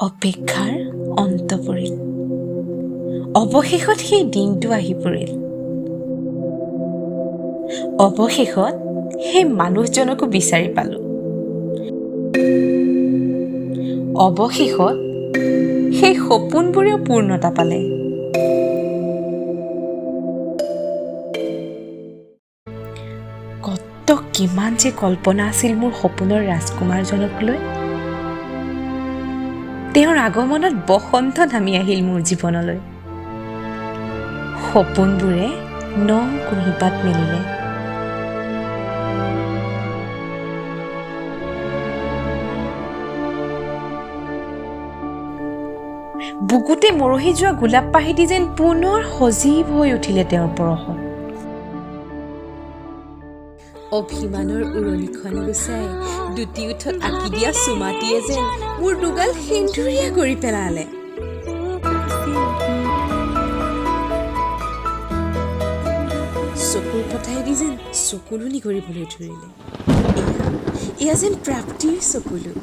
অপেক্ষাৰ অন্ত পৰিল। অৱশেষত সেই দিনটো আহি পৰিল। অৱশেষত সেই মানুহজনকো বিচাৰি পালোঁ। অৱশেষত সেই সপোনবোৰেও পূৰ্ণতা পালে। কিমান যে কল্পনা আছিল মোৰ সপোনৰ ৰাজকুমাৰজনক লৈ। তেওঁৰ আগমনত বসন্ত নামি আহিল মোৰ জীৱনলৈ। সপোনবোৰে কুঁহিপাত মেলিলে। বুকুতে মৰহি যোৱা গোলাপ পাহিটি যেন পুনৰ সজীৱ হৈ উঠিলে তেওঁৰ পৰশত। অভিমানৰ উৰণিখন গুচাই দুটি ওঠত আঁকি দিয়া চুমাটিয়ে যেন মোৰ দুগাল সেন্দুৰীয়া কৰি পেলালে। চকুৰ পথাৰেদি যেন চকুলনি কৰিবলৈ ধৰিলে। এয়া যেন প্ৰাপ্তিৰ চকুলো।